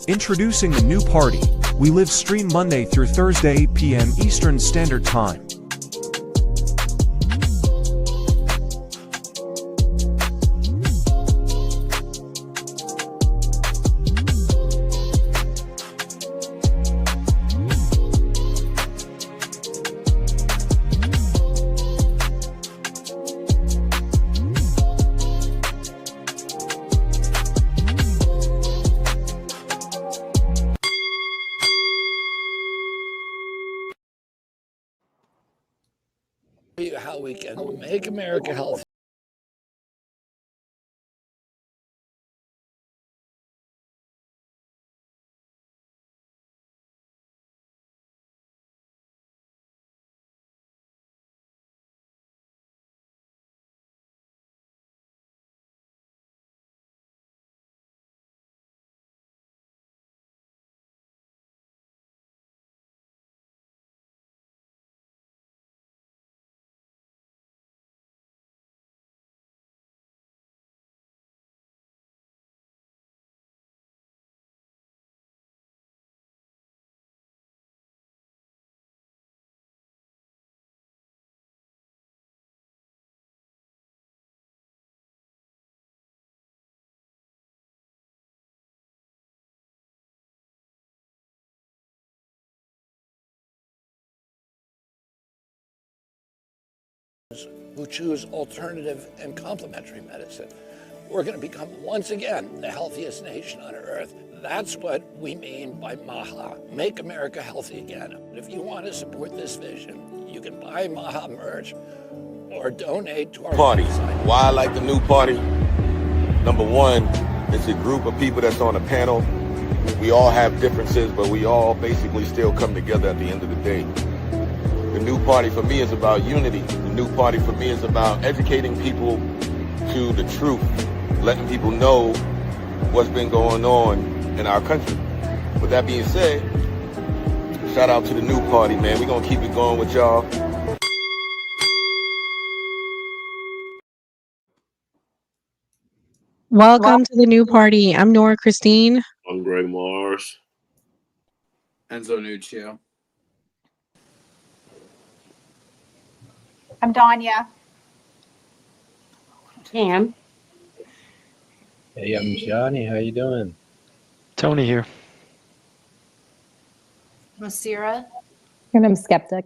Introducing the new party. We live stream Monday through Thursday 8 p.m. Eastern Standard Time. How we can make America healthy. Who choose alternative and complementary medicine. We're going to become, once again, the healthiest nation on earth. That's what we mean by MAHA, Make America Healthy Again. If you want to support this vision, you can buy MAHA merch or donate to our party. website. Why I like the new party? Number one, it's a group of people that's on a panel. We all have differences, but we all basically still come together at the end of the day. The new party for me is about unity. The new party for me is about educating people to the truth, letting people know what's been going on in our country. With that being said, shout out to the new party, man. We're going to keep it going with y'all. Welcome to the new party. I'm Nora Christine. I'm Greg Mars. Enzo Nuccio. I'm Danya. Cam. Hey, I'm Johnny. How you doing? Tony here. Masira. And I'm Skeptic.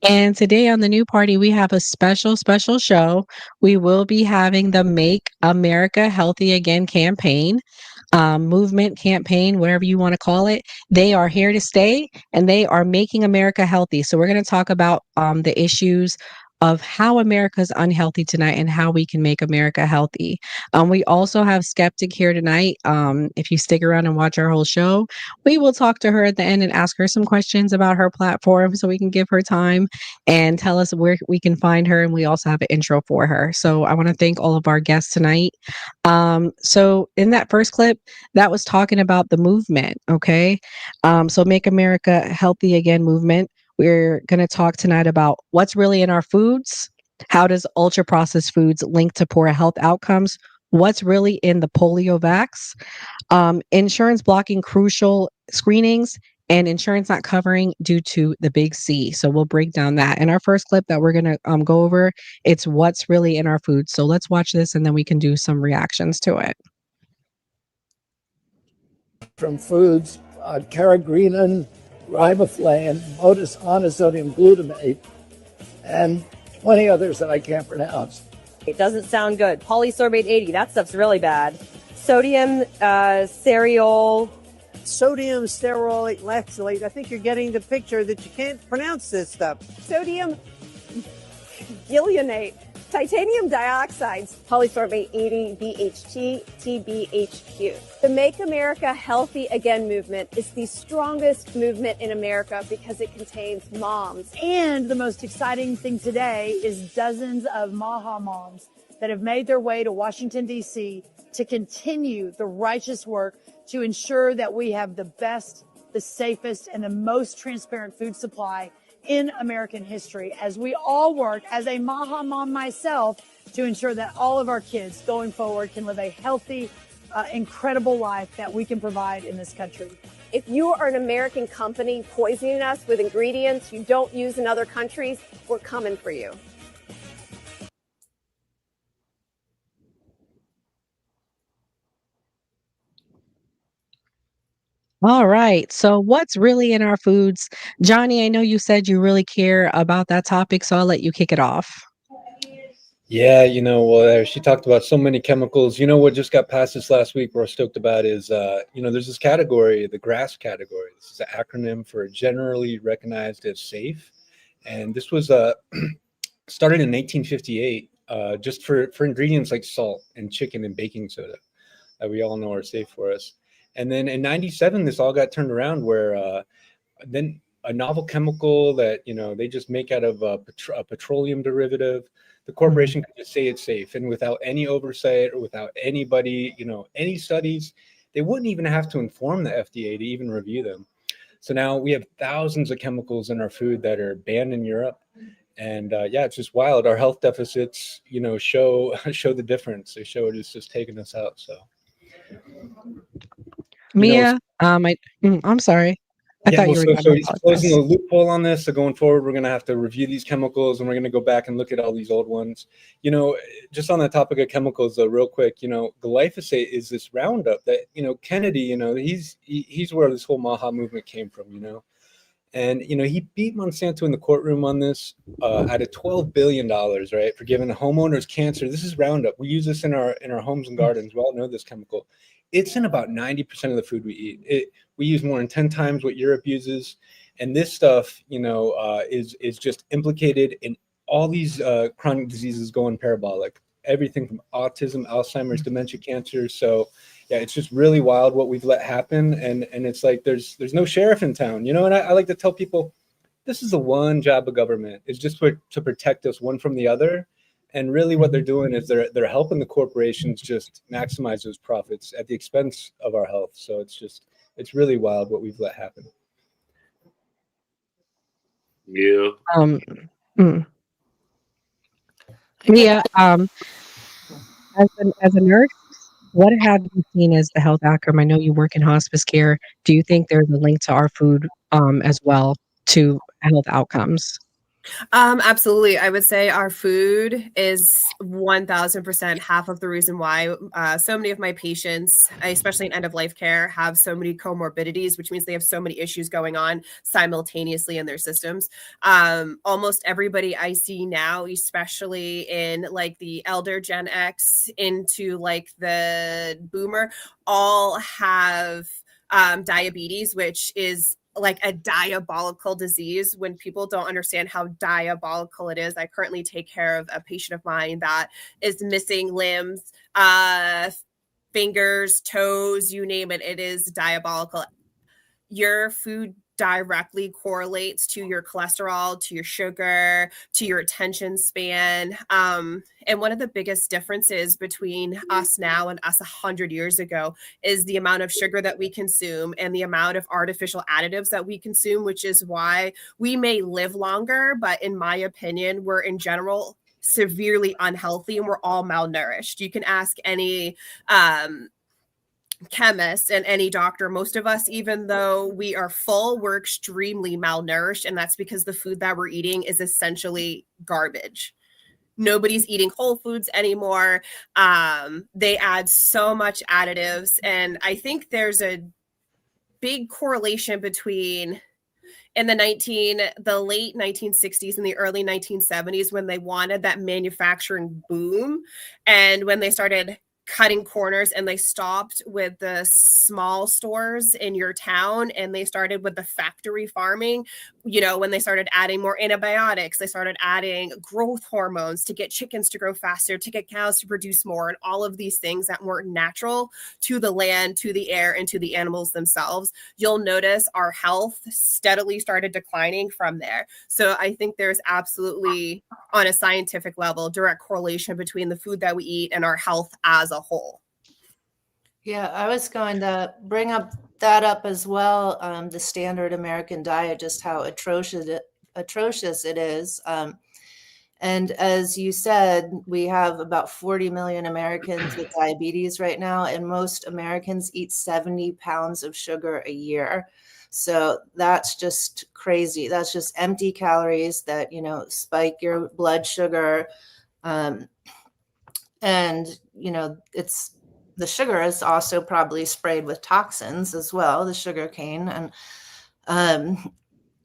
And today on the new party, we have a special show. We will be having the Make America Healthy Again campaign, movement, campaign, whatever you want to call it. They are here to stay and they are making America healthy. So we're going to talk about the issues of how America is unhealthy tonight and how we can make America healthy. We also have Skeptic here tonight. If you stick around and watch our whole show, we will talk to her at the end and ask her some questions about her platform so we can give her time and tell us where we can find her. And we also have an intro for her. So I want to thank all of our guests tonight. So in that first clip, that was talking about the movement. Okay. So Make America Healthy Again movement. We're going to talk tonight about what's really in our foods. How does ultra processed foods link to poor health outcomes? What's really in the polio vax? Insurance blocking crucial screenings and insurance not covering due to the big C. So we'll break down that. In our first clip that we're going to go over, it's what's really in our food. So let's watch this and then we can do some reactions to it. From foods, carrageenan, riboflavin, monosodium glutamate, and 20 others that I can't pronounce. It doesn't sound good. Polysorbate 80, that stuff's really bad. Sodium cereal. Sodium steroid lactylate. I think you're getting the picture that you can't pronounce this stuff. Sodium gilionate. Titanium dioxides. Polysorbate 80, BHT, TBHQ. The Make America Healthy Again movement is the strongest movement in America because it contains moms. And the most exciting thing today is dozens of MAHA moms that have made their way to Washington, D.C. to continue the righteous work to ensure that we have the best, the safest, and the most transparent food supply in American history as we all work as a MAHA mom myself to ensure that all of our kids going forward can live a healthy, incredible life that we can provide in this country. If you are an American company poisoning us with ingredients you don't use in other countries, we're coming for you. All right. So, what's really in our foods? Johnny, I know you said you really care about that topic, so I'll let you kick it off. Yeah, well, she talked about so many chemicals. What just got passed this last week we're stoked about is, there's this category, the GRAS category. This is an acronym for generally recognized as safe. And this was started in 1958, just for ingredients like salt and chicken and baking soda that we all know are safe for us. And then in 97, this all got turned around where then a novel chemical that they just make out of a petroleum derivative, the corporation could just say it's safe, and without any oversight or without anybody, any studies, they wouldn't even have to inform the FDA to even review them. So now we have thousands of chemicals in our food that are banned in Europe. And yeah, it's just wild. Our health deficits, show the difference. They show it's just taking us out. So, Mia, I'm sorry. I yeah, thought well, you were so done. I he's closing apologize. the loophole on this. So going forward, we're going to have to review these chemicals, and we're going to go back and look at all these old ones. Just on that topic of chemicals, though, real quick, glyphosate is this Roundup that Kennedy, he's where this whole Maha movement came from, And he beat Monsanto in the courtroom on this at a $12 billion, right, for giving homeowners cancer. This is Roundup. We use this in our homes and gardens. We all know this chemical. It's in about 90% of the food we eat. We use more than 10 times what Europe uses, and this stuff, is just implicated in all these chronic diseases going parabolic. Everything from autism, Alzheimer's, dementia, cancer. So yeah, it's just really wild what we've let happen, and it's like there's no sheriff in town, And I like to tell people, this is the one job of government, is just to protect us one from the other, and really what they're doing is they're helping the corporations just maximize those profits at the expense of our health. So it's really wild what we've let happen. Yeah. Mm. Mia, as a nurse, what have you seen as the health outcome? I know you work in hospice care. Do you think there's a link to our food as well to health outcomes? Absolutely. I would say our food is 1000% half of the reason why so many of my patients, especially in end of life care, have so many comorbidities, which means they have so many issues going on simultaneously in their systems. Almost everybody I see now, especially in like the elder Gen X into like the boomer, all have diabetes, which is like a diabolical disease. When people don't understand how diabolical it is, I currently take care of a patient of mine that is missing limbs, fingers, toes, you name it. It is diabolical. Your food directly correlates to your cholesterol, to your sugar, to your attention span. And one of the biggest differences between us now and us 100 years ago is the amount of sugar that we consume and the amount of artificial additives that we consume, which is why we may live longer, but in my opinion, we're in general severely unhealthy and we're all malnourished. You can ask any chemist and any doctor. Most of us, even though we are full, we're extremely malnourished, and that's because the food that we're eating is essentially garbage. Nobody's eating whole foods anymore. They add so much additives, and I think there's a big correlation between in the late 1960s and the early 1970s, when they wanted that manufacturing boom, and when they started cutting corners and they stopped with the small stores in your town and they started with the factory farming. When they started adding more antibiotics, they started adding growth hormones to get chickens to grow faster, to get cows to produce more, and all of these things that weren't natural to the land, to the air, and to the animals themselves. You'll notice our health steadily started declining from there. So I think there's absolutely, on a scientific level, direct correlation between the food that we eat and our health as a whole. Yeah, I was going to bring that up as well. The standard American diet, just how atrocious it is. And as you said, we have about 40 million Americans with diabetes right now, and most Americans eat 70 pounds of sugar a year. So that's just crazy. That's just empty calories that, spike your blood sugar. And, it's the sugar is also probably sprayed with toxins as well, the sugar cane, and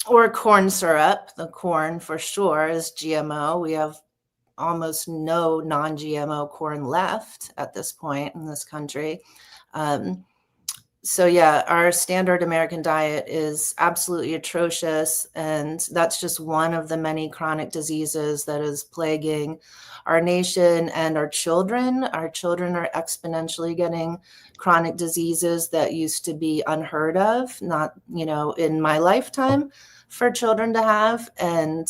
or corn syrup. The corn for sure is GMO. We have almost no non-GMO corn left at this point in this country. So yeah, our standard American diet is absolutely atrocious, and that's just one of the many chronic diseases that is plaguing our nation and our children. Our children are exponentially getting chronic diseases that used to be unheard of, not, in my lifetime for children to have. And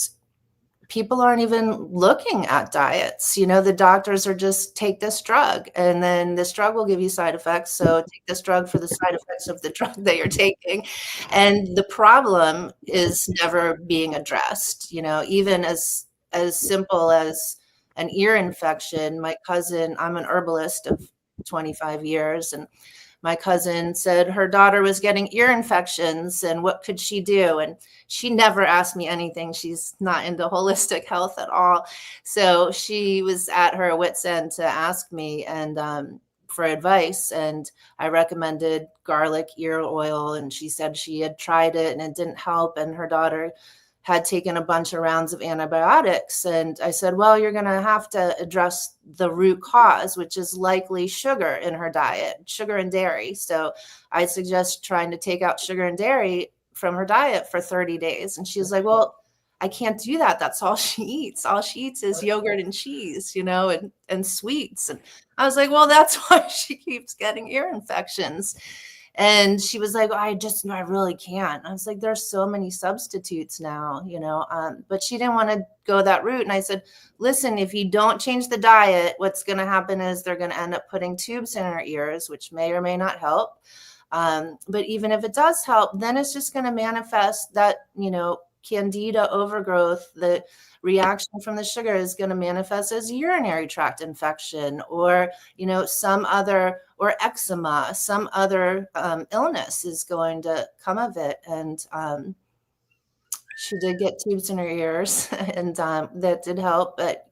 people aren't even looking at diets. The doctors are just take this drug, and then this drug will give you side effects. So take this drug for the side effects of the drug that you're taking. And the problem is never being addressed, even as simple as an ear infection. My cousin, I'm an herbalist of 25 years, and my cousin said her daughter was getting ear infections and what could she do? And she never asked me anything. She's not into holistic health at all. So she was at her wit's end to ask me and for advice. And I recommended garlic ear oil. And she said she had tried it and it didn't help. And her daughter had taken a bunch of rounds of antibiotics. And I said, well, you're going to have to address the root cause, which is likely sugar in her diet, sugar and dairy. So I suggest trying to take out sugar and dairy from her diet for 30 days. And she was like, well, I can't do that. That's all she eats. All she eats is yogurt and cheese, and sweets. And I was like, well, that's why she keeps getting ear infections. And she was like, I really can't. I was like, there's so many substitutes now, but she didn't want to go that route. And I said, listen, if you don't change the diet, what's going to happen is they're going to end up putting tubes in her ears, which may or may not help. But even if it does help, then it's just going to manifest that, candida overgrowth. The reaction from the sugar is going to manifest as urinary tract infection or, some other, or eczema, some other illness is going to come of it. And she did get tubes in her ears and that did help. But,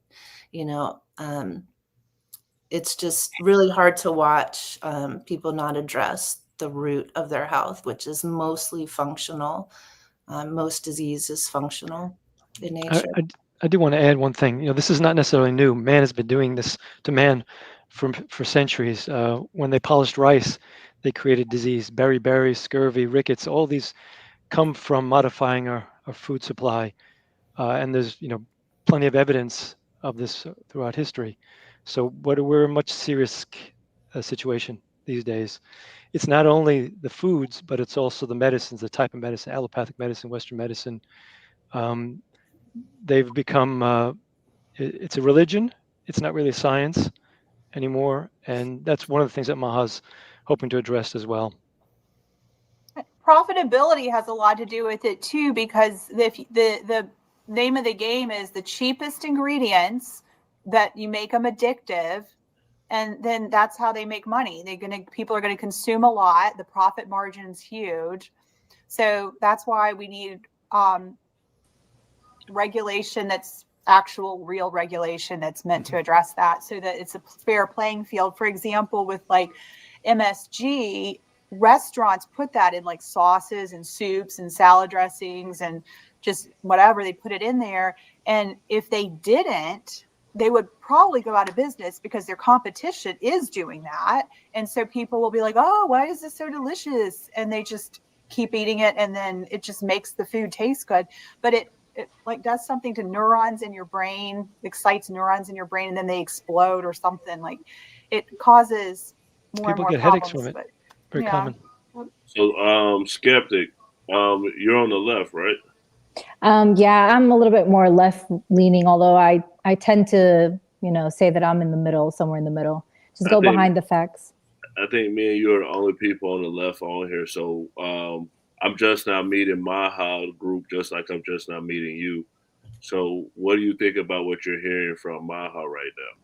it's just really hard to watch people not address the root of their health, which is mostly functional. Most disease is functional in nature. I do want to add one thing. This is not necessarily new. Man has been doing this to man for centuries. When they polished rice, they created disease. Beriberi, scurvy, rickets, all these come from modifying our food supply. And there's plenty of evidence of this throughout history. So we're a much serious situation these days. It's not only the foods, but it's also the medicines, the type of medicine, allopathic medicine, Western medicine. They've become, it's a religion. It's not really science anymore. And that's one of the things that Maha's hoping to address as well. Profitability has a lot to do with it too, because the name of the game is the cheapest ingredients that you make them addictive. And then that's how they make money. People are going to consume a lot. The profit margin is huge. So that's why we need regulation that's actual real regulation that's meant to address that so that it's a fair playing field. For example, with like MSG, restaurants put that in like sauces and soups and salad dressings and just whatever, they put it in there. And if they didn't, they would probably go out of business because their competition is doing that. And so people will be like, oh, why is this so delicious? And they just keep eating it. And then it just makes the food taste good. But it like does something to neurons in your brain, excites neurons in your brain, and then they explode or something. Like it causes more People and more get problems, headaches from it. but, Very common. So, Skeptic, you're on the left, right? Yeah, I'm a little bit more left leaning, although I tend to, say that I'm in the middle, somewhere in the middle. Just go behind the facts. I think me and you are the only people on the left on here. So I'm just now meeting Maha group, just like I'm just now meeting you. So what do you think about what you're hearing from Maha right now?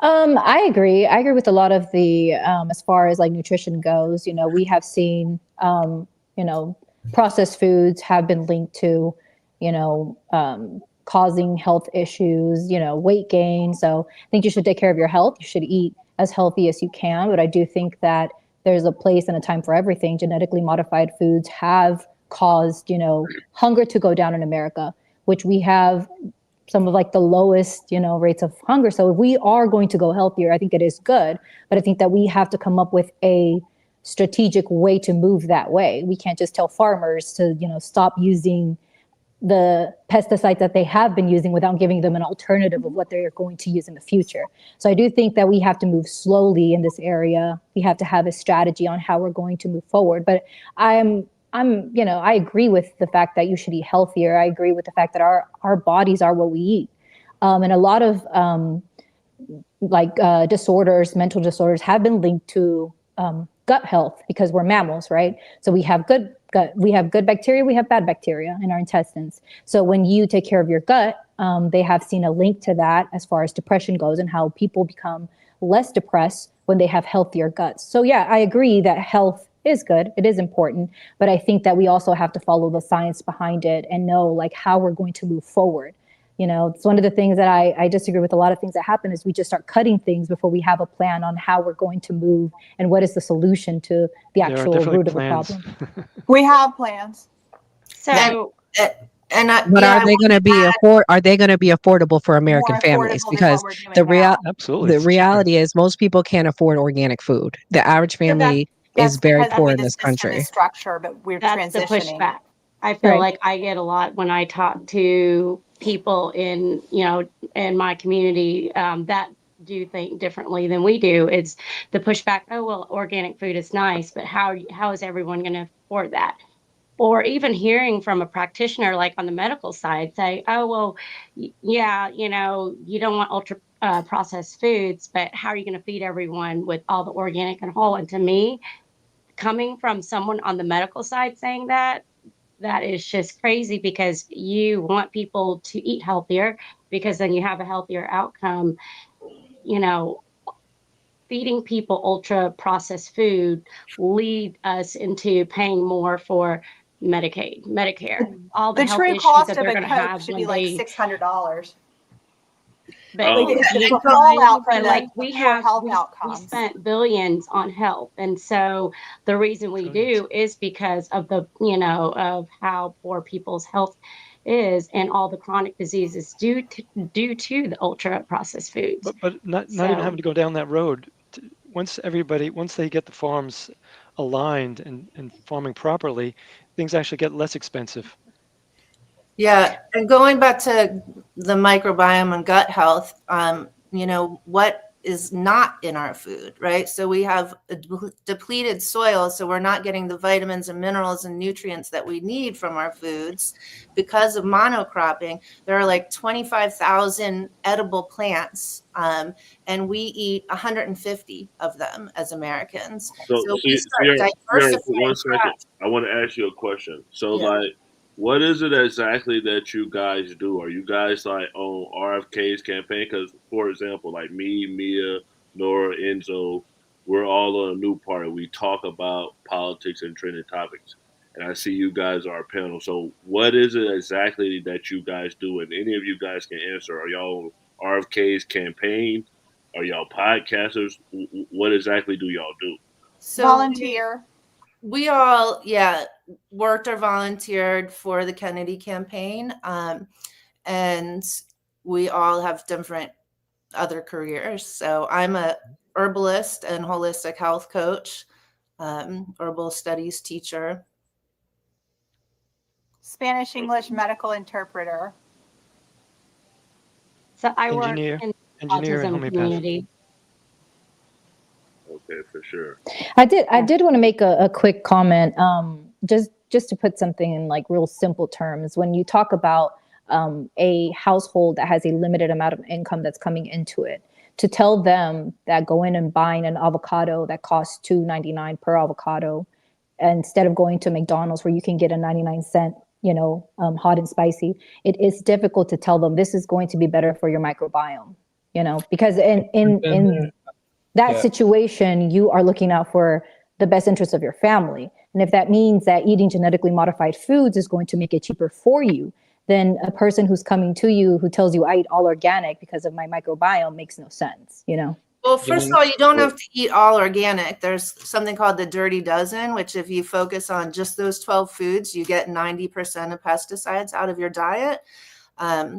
I agree. I agree with a lot of the, as far as like nutrition goes, we have seen, processed foods have been linked to, causing health issues, weight gain. So I think you should take care of your health. You should eat as healthy as you can. But I do think that there's a place and a time for everything. Genetically modified foods have caused, hunger to go down in America, which we have some of like the lowest, rates of hunger. So if we are going to go healthier, I think it is good, but I think that we have to come up with a strategic way to move that way. We can't just tell farmers to, stop using the pesticides that they have been using without giving them an alternative of what they're going to use in the future. So I do think that we have to move slowly in this area. We have to have a strategy on how we're going to move forward. But I agree with the fact that you should eat healthier. I agree with the fact that our bodies are what we eat. And a lot of disorders, mental disorders have been linked to gut health because we're mammals, right? So we have good gut, we have good bacteria, we have bad bacteria in our intestines. So when you take care of your gut, they have seen a link to that as far as depression goes and how people become less depressed when they have healthier guts. So yeah, I agree that health is good. It is important, but I think that we also have to follow the science behind it and know like how we're going to move forward. It's one of the things that I disagree with a lot of things that happen is we just start cutting things before we have a plan on how we're going to move and what is the solution to the actual root of the problem. We have plans. So, But are they going to be affordable for American families? Because the reality is most people can't afford organic food. The average family is very poor in this country. Structure, but we're That's transitioning. the pushback. I feel like I get a lot when I talk to people in my community that do think differently than we do. It's the pushback. Oh well, organic food is nice, but how is everyone going to afford that? Or even hearing from a practitioner, like on the medical side, say, oh well, yeah, you don't want ultra processed foods, but how are you going to feed everyone with all the organic and whole? And to me, coming from someone on the medical side saying that is just crazy, because you want people to eat healthier because then you have a healthier outcome. Feeding people ultra processed food lead us into paying more for Medicaid, Medicare, all the health true issues cost that of they're a going to Coke have should when be like they $600. But we spent billions on health, and so the reason we do is because of the of how poor people's health is and all the chronic diseases due to the ultra processed foods. But not even having to go down that road. Once they get the farms aligned and farming properly, things actually get less expensive. Yeah, and going back to the microbiome and gut health, what is not in our food, right? So we have a depleted soil, so we're not getting the vitamins and minerals and nutrients that we need from our foods because of monocropping. There are like 25,000 edible plants, and we eat 150 of them as Americans. So we start diversifying. 1 second. I want to ask you a question. So what is it exactly that you guys do? Are you guys like on RFK's campaign? Because, for example, like me, Mia, Nora, Enzo, we're all on a new party. We talk about politics and trending topics. And I see you guys are a panel. So what is it exactly that you guys do? And any of you guys can answer. Are y'all on RFK's campaign? Are y'all podcasters? What exactly do y'all do? So volunteer. We all, worked or volunteered for the Kennedy campaign. And we all have different other careers. So I'm a herbalist and holistic health coach, herbal studies teacher. Spanish English medical interpreter. So I work in the autism community. Okay, for sure. I did want to make a quick comment, just to put something in like real simple terms. When you talk about a household that has a limited amount of income that's coming into it, to tell them that go in and buying an avocado that costs $2.99 per avocado, instead of going to McDonald's where you can get a 99-cent hot and spicy, it is difficult to tell them this is going to be better for your microbiome, because in that situation, you are looking out for the best interest of your family. And if that means that eating genetically modified foods is going to make it cheaper for you, then a person who's coming to you who tells you I eat all organic because of my microbiome makes no sense, Well, first of all, you don't have to eat all organic. There's something called the dirty dozen, which if you focus on just those 12 foods, you get 90% of pesticides out of your diet.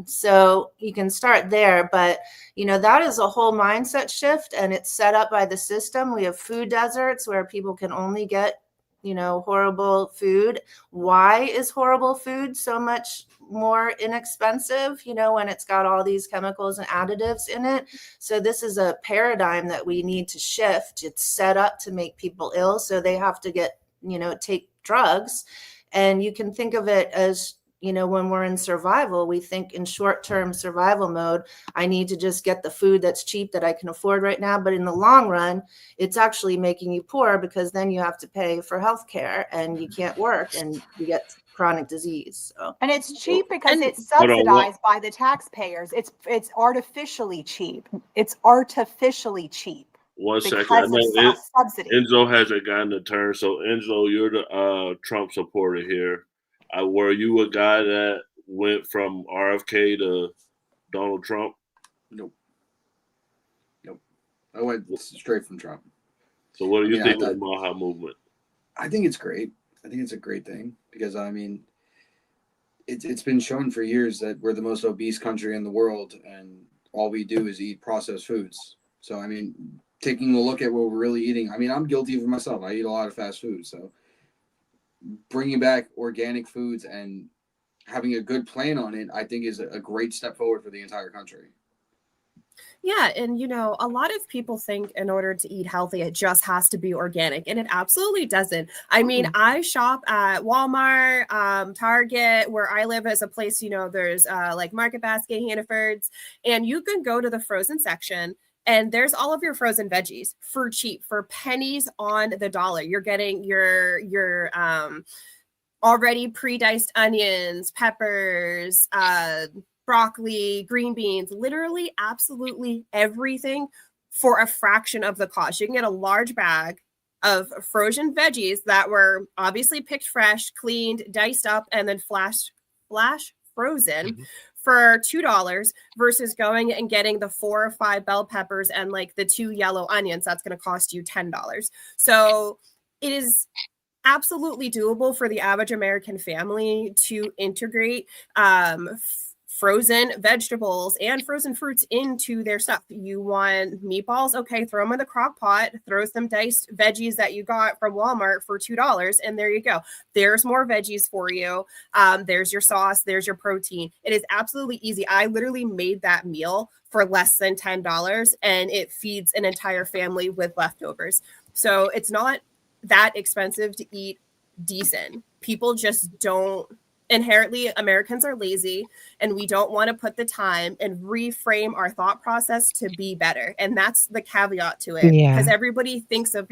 So you can start there, but that is a whole mindset shift, and it's set up by the system. We have food deserts where people can only get horrible food. Why is horrible food so much more inexpensive, when it's got all these chemicals and additives in it? So this is a paradigm that we need to shift. It's set up to make people ill, so they have to take drugs. And you can think of it as, when we're in survival, we think in short-term survival mode, I need to just get the food that's cheap that I can afford right now. But in the long run, it's actually making you poor, because then you have to pay for healthcare and you can't work and you get chronic disease. So. And it's cheap because it's subsidized by the taxpayers. It's artificially cheap. It's artificially cheap. 1 second. I know Enzo hasn't gotten a turn. So Enzo, you're the Trump supporter here. Were you a guy that went from RFK to Donald Trump? Nope. I went straight from Trump. So what do you think of the Maha movement? I think it's great. I think it's a great thing because, it's been shown for years that we're the most obese country in the world, and all we do is eat processed foods. So, taking a look at what we're really eating, I'm guilty of it myself. I eat a lot of fast food. So bringing back organic foods and having a good plan on it, I think is a great step forward for the entire country. Yeah. And, a lot of people think in order to eat healthy, it just has to be organic. And it absolutely doesn't. I shop at Walmart, Target, where I live as a place, there's like Market Basket, Hannaford's, and you can go to the frozen section. And there's all of your frozen veggies for cheap, for pennies on the dollar. You're getting your already pre-diced onions, peppers, broccoli, green beans, literally absolutely everything for a fraction of the cost. You can get a large bag of frozen veggies that were obviously picked fresh, cleaned, diced up, and then flash frozen for $2 versus going and getting the 4 or 5 bell peppers and like the 2 yellow onions. That's going to cost you $10. So it is absolutely doable for the average American family to integrate frozen vegetables and frozen fruits into their stuff. You want meatballs? Okay, throw them in the crock pot, throw some diced veggies that you got from Walmart for $2, and there you go. There's more veggies for you. There's your sauce, there's your protein. It is absolutely easy. I literally made that meal for less than $10, and it feeds an entire family with leftovers. So it's not that expensive to eat decent. People just don't. Inherently, Americans are lazy, and we don't want to put the time and reframe our thought process to be better. And that's the caveat to it, because everybody thinks of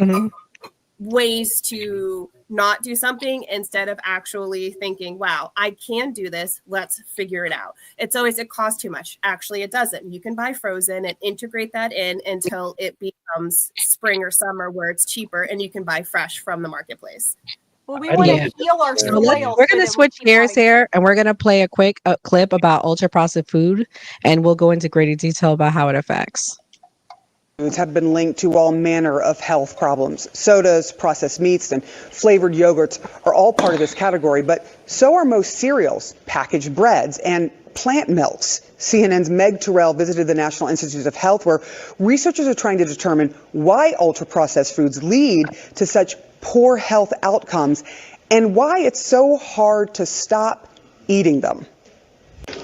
ways to not do something instead of actually thinking, wow, I can do this. Let's figure it out. It's always, it costs too much. Actually, it doesn't. You can buy frozen and integrate that in until it becomes spring or summer where it's cheaper and you can buy fresh from the marketplace. Well, we want to heal our soil. We're going to switch gears here, and we're going to play a quick clip about ultra-processed food, and we'll go into greater detail about how it affects. Foods have been linked to all manner of health problems. Sodas, processed meats, and flavored yogurts are all part of this category, but so are most cereals, packaged breads, and plant milks. CNN's Meg Terrell visited the National Institutes of Health, where researchers are trying to determine why ultra-processed foods lead to such poor health outcomes and why it's so hard to stop eating them.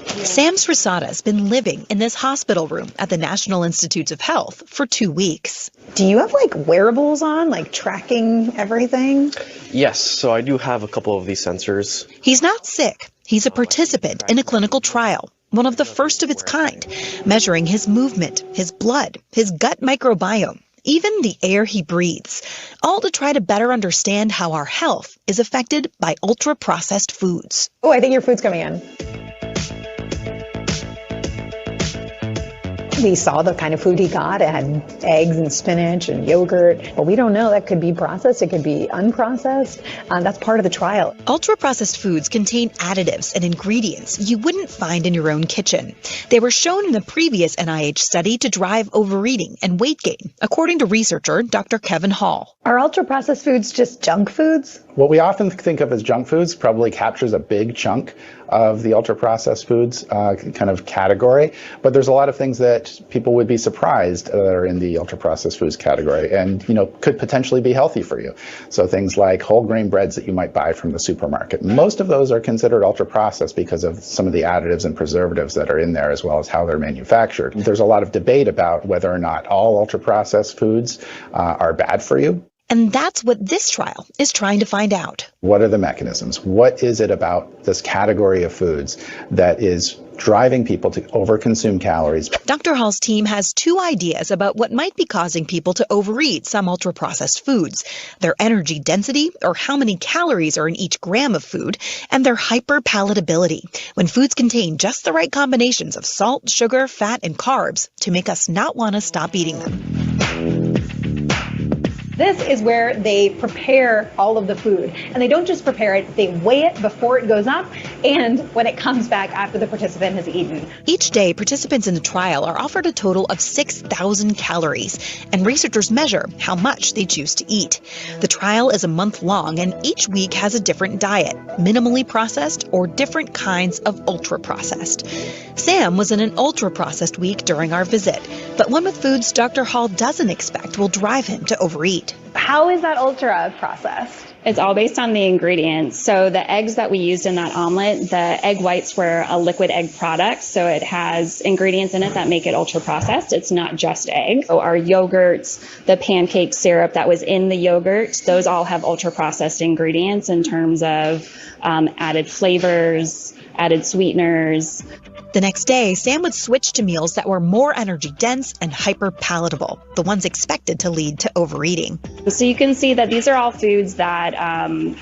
Sam Srasada has been living in this hospital room at the National Institutes of Health for 2 weeks. Do you have wearables on, tracking everything? Yes, so I do have a couple of these sensors. He's not sick. He's a participant in a clinical trial, one of the first of its kind, measuring his movement, his blood, his gut microbiome, even the air he breathes, all to try to better understand how our health is affected by ultra-processed foods. Oh, I think your food's coming in. We saw the kind of food he got. It had eggs and spinach and yogurt, but we don't know. That could be processed. It could be unprocessed. That's part of the trial. Ultra-processed foods contain additives and ingredients you wouldn't find in your own kitchen. They were shown in a previous NIH study to drive overeating and weight gain, according to researcher Dr. Kevin Hall. Are ultra-processed foods just junk foods? What we often think of as junk foods probably captures a big chunk of the ultra-processed foods kind of category, but there's a lot of things that people would be surprised that are in the ultra-processed foods category and, could potentially be healthy for you. So things like whole grain breads that you might buy from the supermarket. Most of those are considered ultra-processed because of some of the additives and preservatives that are in there, as well as how they're manufactured. There's a lot of debate about whether or not all ultra-processed foods are bad for you. And that's what this trial is trying to find out. What are the mechanisms? What is it about this category of foods that is driving people to overconsume calories? Dr. Hall's team has two ideas about what might be causing people to overeat some ultra-processed foods: their energy density, or how many calories are in each gram of food, and their hyperpalatability, when foods contain just the right combinations of salt, sugar, fat, and carbs to make us not want to stop eating them. This is where they prepare all of the food. And they don't just prepare it, they weigh it before it goes up and when it comes back after the participant has eaten. Each day, participants in the trial are offered a total of 6,000 calories, and researchers measure how much they choose to eat. The trial is a month long, and each week has a different diet, minimally processed or different kinds of ultra-processed. Sam was in an ultra-processed week during our visit, but one with foods Dr. Hall doesn't expect will drive him to overeat. How is that ultra processed? It's all based on the ingredients. So the eggs that we used in that omelet, the egg whites were a liquid egg product. So it has ingredients in it that make it ultra processed. It's not just egg. So our yogurts, the pancake syrup that was in the yogurt, those all have ultra processed ingredients in terms of added flavors, added sweeteners. The next day, Sam would switch to meals that were more energy dense and hyper palatable, the ones expected to lead to overeating. So you can see that these are all foods that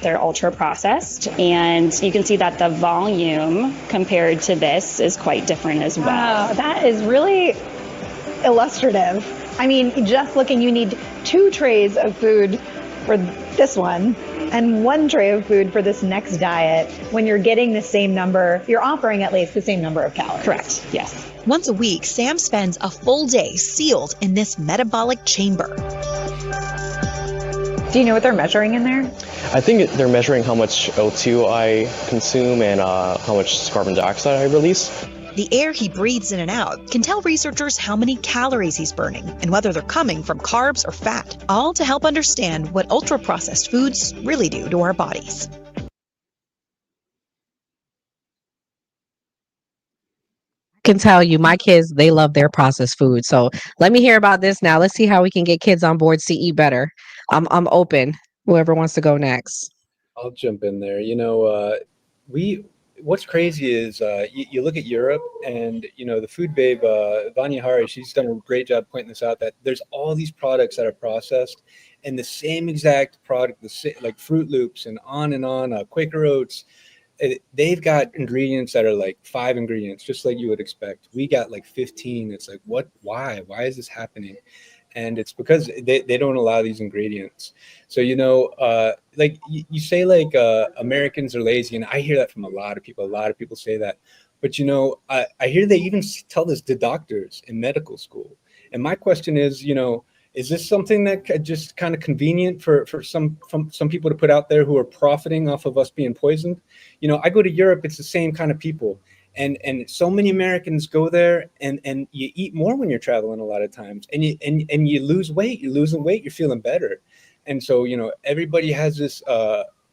they're ultra processed, and you can see that the volume compared to this is quite different as well. Wow, that is really illustrative. I mean, just looking, you need 2 trays of food for this one and 1 tray of food for this next diet when you're getting the same number, you're offering at least the same number of calories. Correct, yes. Once a week, Sam spends a full day sealed in this metabolic chamber. Do you know what they're measuring in there? I think they're measuring how much O2 I consume and how much carbon dioxide I release. The air he breathes in and out can tell researchers how many calories he's burning and whether they're coming from carbs or fat, all to help understand what ultra-processed foods really do to our bodies. I can tell you, my kids, they love their processed food. So let me hear about this now. Let's see how we can get kids on board to eat better. I'm open. Whoever wants to go next. I'll jump in there. What's crazy is you look at Europe and, the food babe, Vanya Hari, she's done a great job pointing this out, that there's all these products that are processed and the same exact product, like Fruit Loops and on, Quaker Oats, they've got ingredients that are like 5 ingredients, just like you would expect. We got like 15. It's like, why is this happening? And it's because they don't allow these ingredients. So, like you say, like Americans are lazy, and I hear that from a lot of people. A lot of people say that. But, I hear they even tell this to doctors in medical school. And my question is, is this something that just kind of convenient for some people to put out there who are profiting off of us being poisoned? I go to Europe, it's the same kind of people. And so many Americans go there and you eat more when you're traveling a lot of times, and you lose weight. You're losing weight. You're feeling better. And so, everybody has this,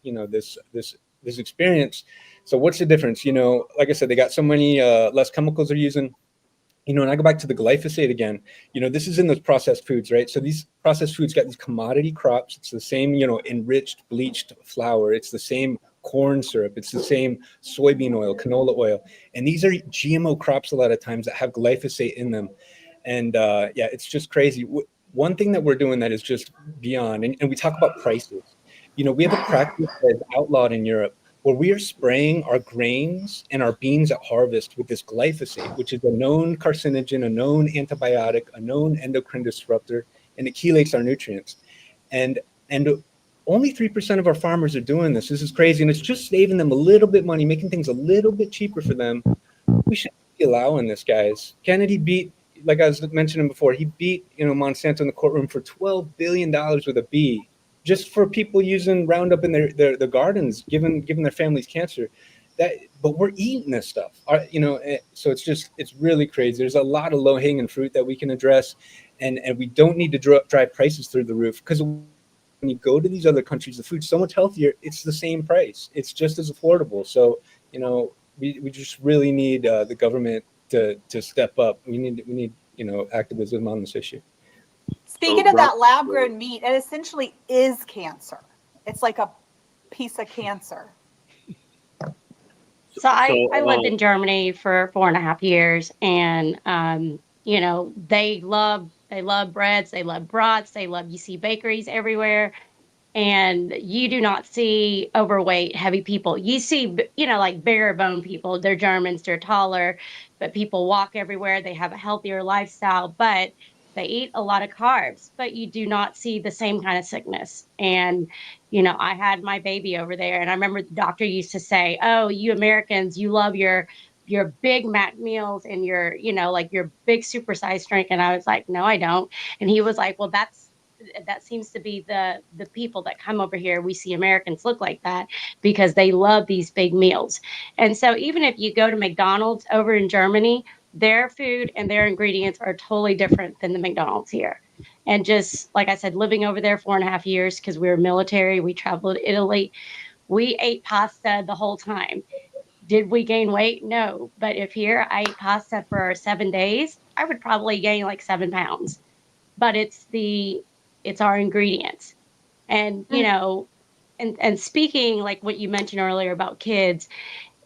this experience. So what's the difference? Like I said, they got so many less chemicals they're using. And I go back to the glyphosate again. This is in those processed foods, right? So these processed foods got these commodity crops. It's the same, enriched, bleached flour. It's the same corn syrup. It's the same soybean oil, canola oil. And these are GMO crops a lot of times that have glyphosate in them. And it's just crazy. one thing that we're doing that is just beyond, and we talk about prices. We have a practice that is outlawed in Europe where we are spraying our grains and our beans at harvest with this glyphosate, which is a known carcinogen, a known antibiotic, a known endocrine disruptor, and it chelates our nutrients. And only 3% of our farmers are doing this. This is crazy, and it's just saving them a little bit money, making things a little bit cheaper for them. We should be allowing this, guys. Kennedy beat, like I was mentioning before, he beat Monsanto in the courtroom for $12 billion with a B, just for people using Roundup in their gardens, giving their families cancer. But we're eating this stuff, so it's really crazy. There's a lot of low-hanging fruit that we can address, and we don't need to drive prices through the roof, because when you go to these other countries, the food's so much healthier. It's the same price. It's just as affordable. So we just really need the government to step up. We need activism on this issue. Speaking of that lab-grown meat, it essentially is cancer. It's like a piece of cancer. So I lived in Germany for 4.5 years, and they love breads, they love brats, you see bakeries everywhere, and you do not see overweight, heavy people. You see, like bare bone people. They're Germans, they're taller, but people walk everywhere. They have a healthier lifestyle, but they eat a lot of carbs, but you do not see the same kind of sickness. And, I had my baby over there, and I remember the doctor used to say, "Oh, you Americans, you love your Big Mac meals and your, like your big supersized drink." And I was like, "No, I don't." And he was like, "Well, that seems to be the people that come over here. We see Americans look like that because they love these big meals." And so even if you go to McDonald's over in Germany, their food and their ingredients are totally different than the McDonald's here. And just like I said, living over there 4.5 years, because we were military, we traveled to Italy, we ate pasta the whole time. Did we gain weight? No. But if here I ate pasta for 7 days, I would probably gain like 7 pounds. But it's our ingredients. And, and speaking like what you mentioned earlier about kids,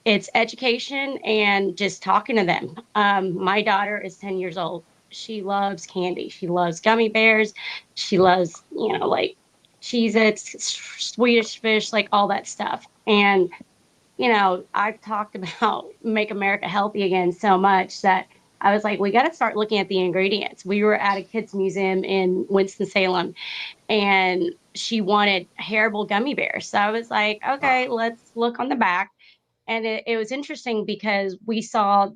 it's education and just talking to them. My daughter is 10 years old. She loves candy. She loves gummy bears. She loves, like Cheez-Its, Swedish fish, like all that stuff. And, I've talked about Make America Healthy Again so much that I was like, we got to start looking at the ingredients. We were at a kids museum in Winston-Salem, and she wanted Haribo gummy bears. So I was like, okay, let's look on the back. And it was interesting because we saw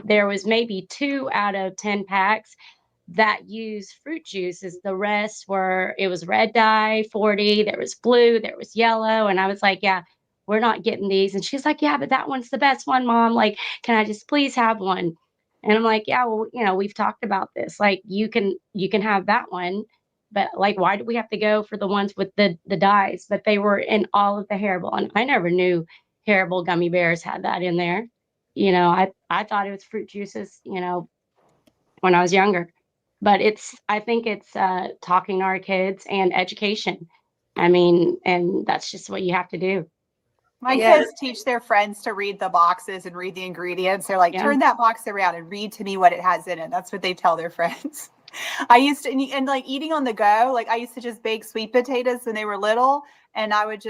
there was maybe 2 out of 10 packs that use fruit juices. The rest it was red dye, 40, there was blue, there was yellow. And I was like, yeah, we're not getting these. And she's like, yeah, but that one's the best one, Mom. Like, can I just please have one? And I'm like, yeah, well, we've talked about this. Like, you can have that one, but like, why do we have to go for the ones with the dyes? But they were in all of the Haribo, and I never knew Haribo gummy bears had that in there. I thought it was fruit juices, when I was younger. But I think it's talking to our kids and education. I mean, and that's just what you have to do. My kids teach their friends to read the boxes and read the ingredients. They're like, turn that box around and read to me what it has in it. That's what they tell their friends. I used to, and like eating on the go, like I used to just bake sweet potatoes when they were little, and I would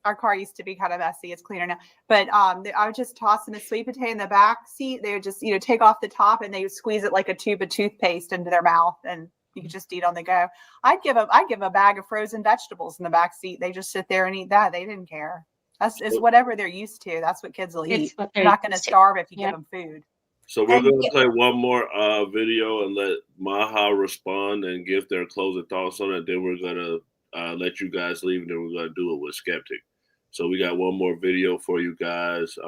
our car used to be kind of messy. It's cleaner now, but I would just toss them a sweet potato in the back seat. They would just, take off the top, and they would squeeze it like a tube of toothpaste into their mouth, and you could just eat on the go. I'd give a bag of frozen vegetables in the back seat. They just sit there and eat that. They didn't care. It's whatever they're used to. That's what kids will eat. They're not going to starve if you give them food. So we're going to play one more video and let Maha respond and give their closing thoughts on it. Then we're going to let you guys leave, and then we're going to do it with Skeptic. So we got one more video for you guys.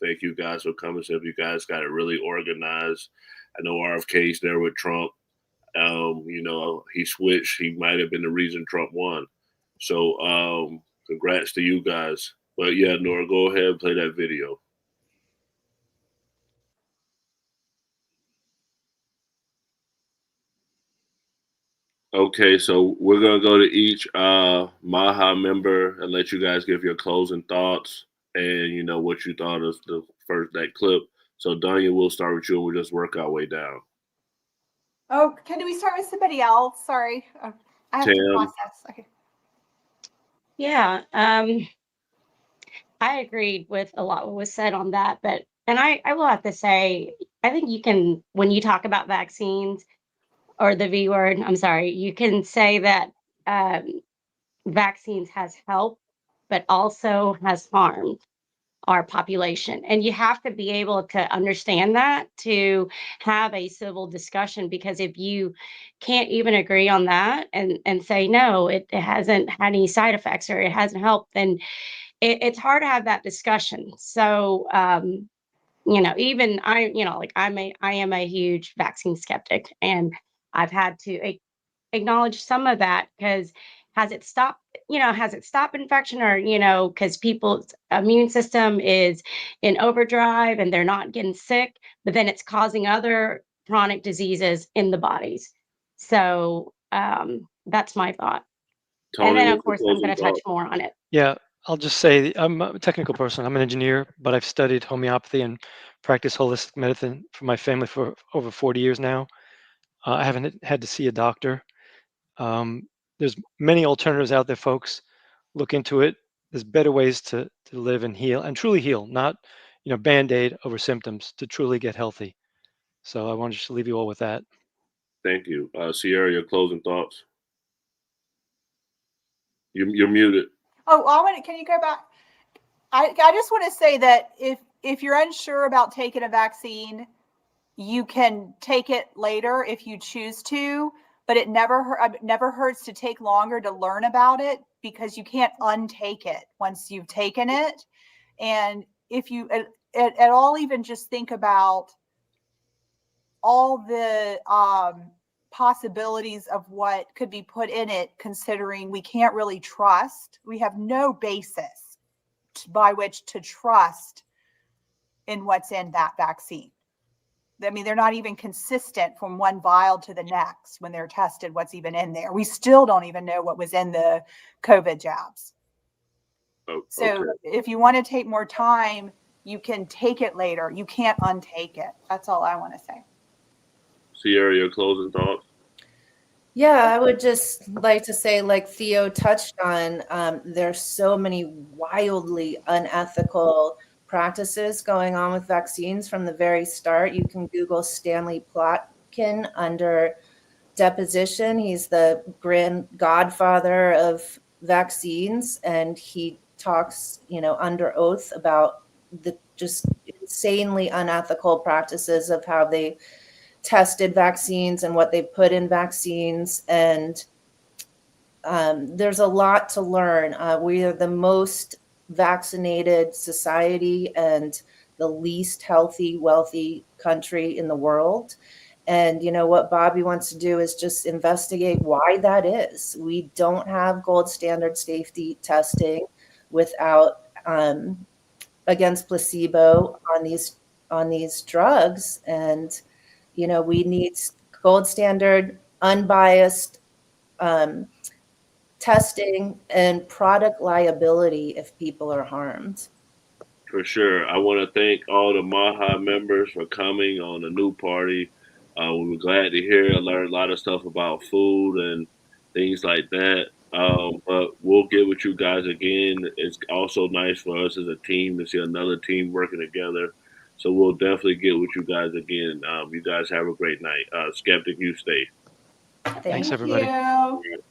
Thank you guys for coming. So if you guys got it really organized, I know RFK's there with Trump. He switched. He might have been the reason Trump won. So congrats to you guys. But yeah, Nora, go ahead and play that video. Okay, so we're gonna go to each Maha member and let you guys give your closing thoughts and what you thought of that clip. So Danya, we'll start with you and we'll just work our way down. Oh, can we start with somebody else? Sorry, I have to process. Okay. Yeah, I agreed with a lot what was said on that, but and I will have to say, I think you can when you talk about vaccines or the V word, I'm sorry, you can say that vaccines has helped, but also has harmed our population. And you have to be able to understand that to have a civil discussion, because if you can't even agree on that and say, no, it hasn't had any side effects or it hasn't helped, then it's hard to have that discussion. So, even like I am a huge vaccine skeptic, and I've had to acknowledge some of that because has it stopped infection, or because people's immune system is in overdrive and they're not getting sick, but then it's causing other chronic diseases in the bodies. So that's my thought. And Tony, then of what's your course I'm closing going to touch thought? more on it. Yeah, I'll just say I'm a technical person. I'm an engineer, but I've studied homeopathy and practiced holistic medicine for my family for over 40 years now. I haven't had to see a doctor. There's many alternatives out there, folks. Look into it. There's better ways to live and heal and truly heal, not band-aid over symptoms, to truly get healthy. So I wanted to leave you all with that. Thank you. Sierra, your closing thoughts? You're muted. Oh, can you go back? I just want to say that if you're unsure about taking a vaccine, you can take it later if you choose to, but it never hurts to take longer to learn about it, because you can't untake it once you've taken it. And if you at all even just think about all the possibilities of what could be put in it, considering we can't really trust, we have no basis by which to trust in what's in that vaccine. I mean, they're not even consistent from one vial to the next when they're tested, what's even in there. We still don't even know what was in the COVID jabs. Oh, so okay. If you want to take more time, you can take it later. You can't untake it. That's all I want to say. Sierra, your closing thoughts? Yeah, I would just like to say, like Theo touched on, there's so many wildly unethical practices going on with vaccines from the very start. You can Google Stanley Plotkin under deposition. He's the grand godfather of vaccines, and he talks, under oath about the just insanely unethical practices of how they tested vaccines and what they put in vaccines. And there's a lot to learn. We are the most vaccinated society and the least healthy, wealthy country in the world. And what Bobby wants to do is just investigate why that is. We don't have gold standard safety testing without against placebo on these drugs. And we need gold standard, unbiased testing and product liability if people are harmed. For sure. I want to thank all the Maha members for coming on the new party. We were glad to hear, learn a lot of stuff about food and things like that. But we'll get with you guys again. It's also nice for us as a team to see another team working together. So we'll definitely get with you guys again. You guys have a great night. Skeptic, you stay. Thanks, everybody. Thank you.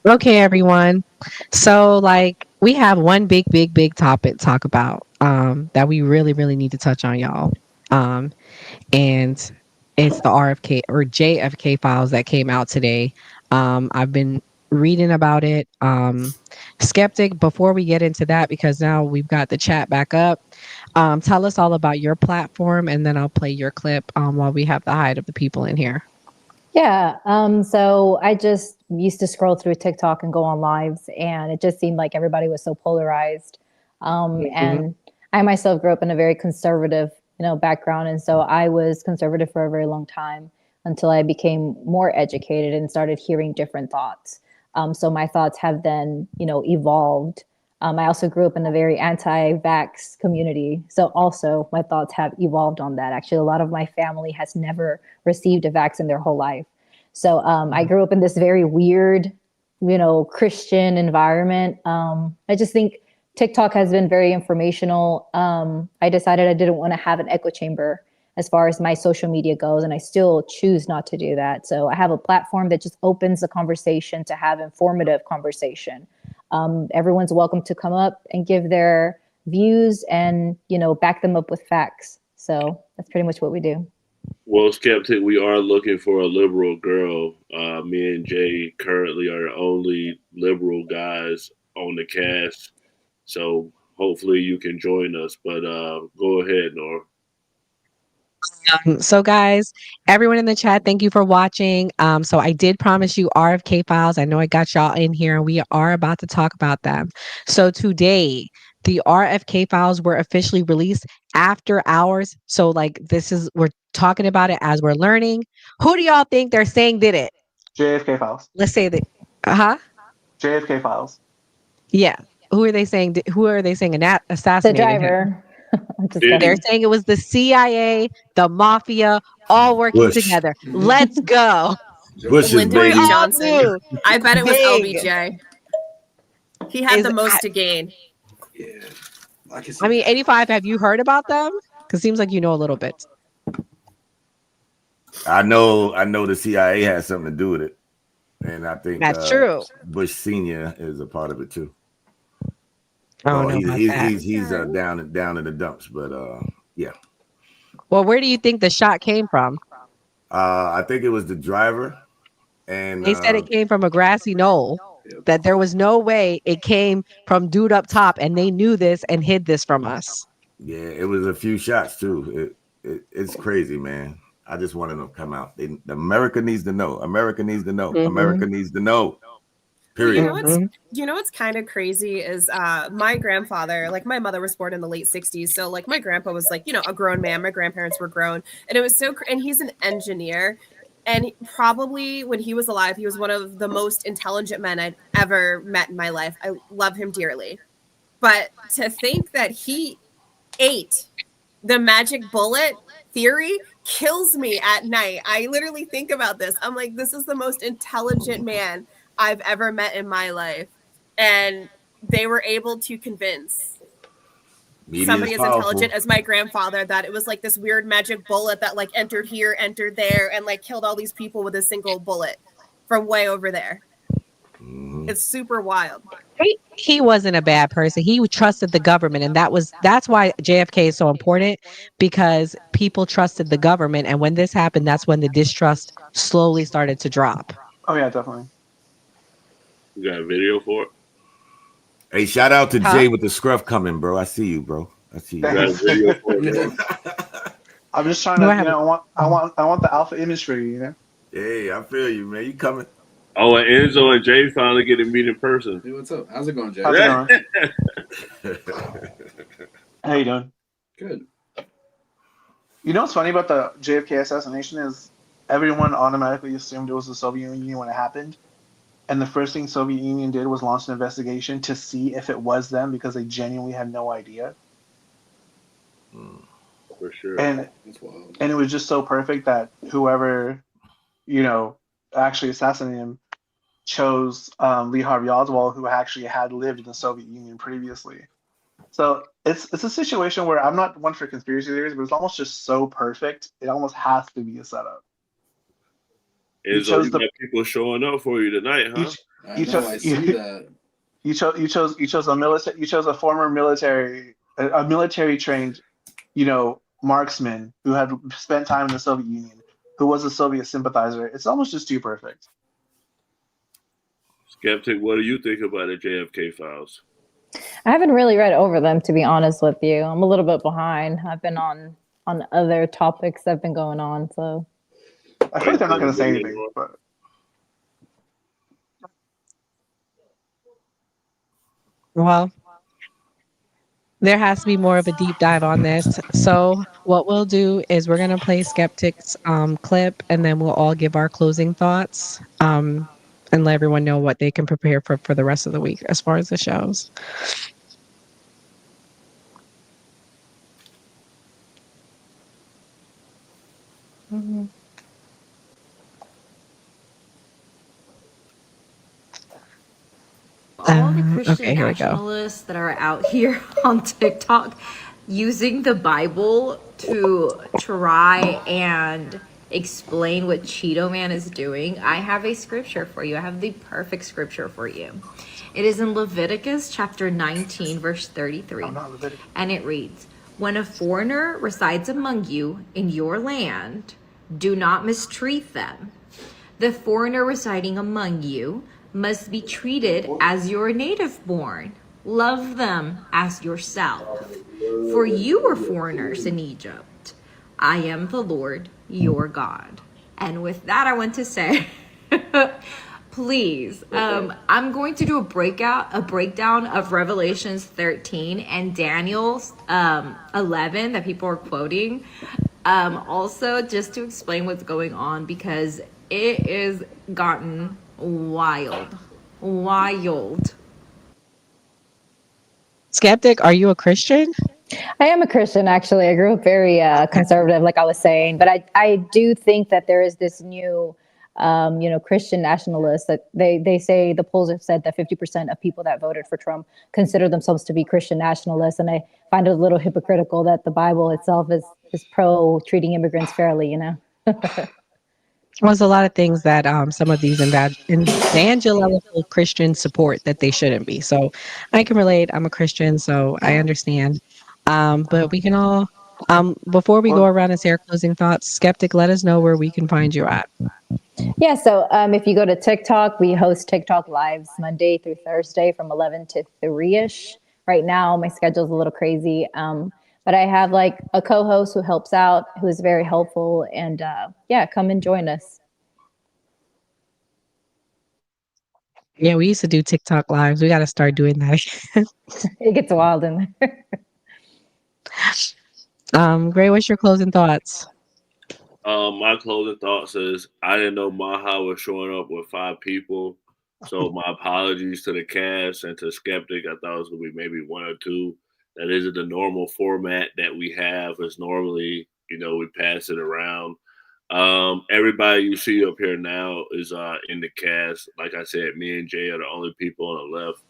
Okay, everyone. So, like, we have one big topic to talk about that we really, really need to touch on, y'all. And it's the RFK or JFK files that came out today. I've been reading about it. Skeptic, before we get into that, because now we've got the chat back up, tell us all about your platform, and then I'll play your clip while we have the hide of the people in here. Yeah. So I just used to scroll through TikTok and go on lives, and it just seemed like everybody was so polarized. And I myself grew up in a very conservative, background. And so I was conservative for a very long time until I became more educated and started hearing different thoughts. So my thoughts have then, evolved I also grew up in a very anti-vax community. So also my thoughts have evolved on that. Actually, a lot of my family has never received a vax in their whole life. So I grew up in this very weird, Christian environment. I just think TikTok has been very informational. I decided I didn't want to have an echo chamber as far as my social media goes, and I still choose not to do that. So I have a platform that just opens the conversation to have informative conversation. Everyone's welcome to come up and give their views and, back them up with facts. So that's pretty much what we do. Well, Skeptic, we are looking for a liberal girl. Me and Jay currently are the only liberal guys on the cast. So hopefully you can join us. But go ahead, Nora. So guys, everyone in the chat, thank you for watching. So I did promise you RFK files. I know I got y'all in here and we are about to talk about them. So today, the RFK files were officially released after hours. So we're talking about it as we're learning. Who do y'all think they're saying did it? JFK files. Let's say that. JFK files. Yeah. Who are they saying assassinated The driver. They're saying it was the CIA, the mafia, all working Bush. together. Let's go. Bushes, Lyndon baby. B. Johnson. I bet it was Big. LBJ. He had the most to gain. Yeah. I mean, 85, have you heard about them? Because it seems like you know a little bit. I know the CIA has something to do with it. And I think That's true. Bush Senior is a part of it too. I don't know about that. He's down in the dumps, but yeah. Well, where do you think the shot came from? I think it was the driver, and They said it came from a grassy knoll. That there was no way it came from dude up top, and they knew this and hid this from us. Yeah, it was a few shots too. It's crazy, man. I just wanted them to come out. America needs to know. America needs to know. Mm-hmm. America needs to know. Period. You know what's kind of crazy is my grandfather, like my mother was born in the late 60s. So like my grandpa was like, a grown man. My grandparents were grown. And it was and he's an engineer. And probably when he was alive, he was one of the most intelligent men I'd ever met in my life. I love him dearly. But to think that he ate the magic bullet theory kills me at night. I literally think about this. I'm like, this is the most intelligent man I've ever met in my life. And they were able to convince somebody as intelligent as my grandfather that it was like this weird magic bullet that like entered here, entered there, and like killed all these people with a single bullet from way over there. It's super wild. He wasn't a bad person. He trusted the government, and that's why JFK is so important, because people trusted the government, and when this happened, that's when the distrust slowly started to drop. Oh yeah, definitely. You got a video for it? Hey, shout out to Jay with the scruff coming, bro. I see you, bro. I see you. Got a video for it, bro. I'm just trying to, I want the alpha image for you, Hey, I feel you, man. You coming? Oh, and Enzo and Jay finally get to meet in person. Hey, what's up? How's it going, Jay? How's it going? How you doing? Good. You know what's funny about the JFK assassination is everyone automatically assumed it was the Soviet Union when it happened. And the first thing Soviet Union did was launch an investigation to see if it was them because they genuinely had no idea. For sure. And it was just so perfect that whoever, actually assassinated him chose Lee Harvey Oswald, who actually had lived in the Soviet Union previously. So it's a situation where I'm not one for conspiracy theories, but it's almost just so perfect. It almost has to be a setup. You got people showing up for you tonight, huh? I see that. You chose a former military trained, marksman who had spent time in the Soviet Union, who was a Soviet sympathizer. It's almost just too perfect. Skeptic, what do you think about the JFK files? I haven't really read over them, to be honest with you. I'm a little bit behind. I've been on other topics that have been going on, so. I feel like they're not going to say anything, but. Well, there has to be more of a deep dive on this. So what we'll do is we're going to play Skeptic's clip, and then we'll all give our closing thoughts. And and let everyone know what they can prepare for the rest of the week as far as the shows. Mm-hmm. All the Christian Okay, here we go. nationalists that are out here on TikTok using the Bible to try and explain what Cheeto Man is doing, I have a scripture for you. I have the perfect scripture for you. It is in Leviticus chapter 19, verse 33. And it reads, "When a foreigner resides among you in your land, do not mistreat them. The foreigner residing among you must be treated as your native born. Love them as yourself. For you were foreigners in Egypt. I am the Lord your God." And with that, I want to say, please, I'm going to do a breakdown of Revelations 13 and Daniel's 11 that people are quoting. Also, just to explain what's going on, because it is gotten wild. Skeptic, are you a Christian? I am a Christian, actually. I grew up very conservative, like I was saying, but I do think that there is this new, Christian nationalists that they say, the polls have said that 50% of people that voted for Trump consider themselves to be Christian nationalists. And I find it a little hypocritical that the Bible itself is pro treating immigrants fairly, Well, there's a lot of things that some of these evangelical Christians support that they shouldn't be. So I can relate. I'm a Christian, so I understand. But we can all, before we go around and say our closing thoughts, Skeptic, let us know where we can find you at. Yeah, so if you go to TikTok, we host TikTok lives Monday through Thursday from 11 to 3-ish. Right now, my schedule's a little crazy. But I have like a co-host who helps out, who is very helpful. And come and join us. Yeah, we used to do TikTok lives. We got to start doing that again. It gets wild in there. Gray, what's your closing thoughts? My closing thoughts is I didn't know Maha was showing up with 5 people. So my apologies to the cast and to Skeptic. I thought it was going to be maybe 1 or 2. That isn't the normal format that we have. It's normally, we pass it around. Everybody you see up here now is in the cast. Like I said, me and Jay are the only people on the left.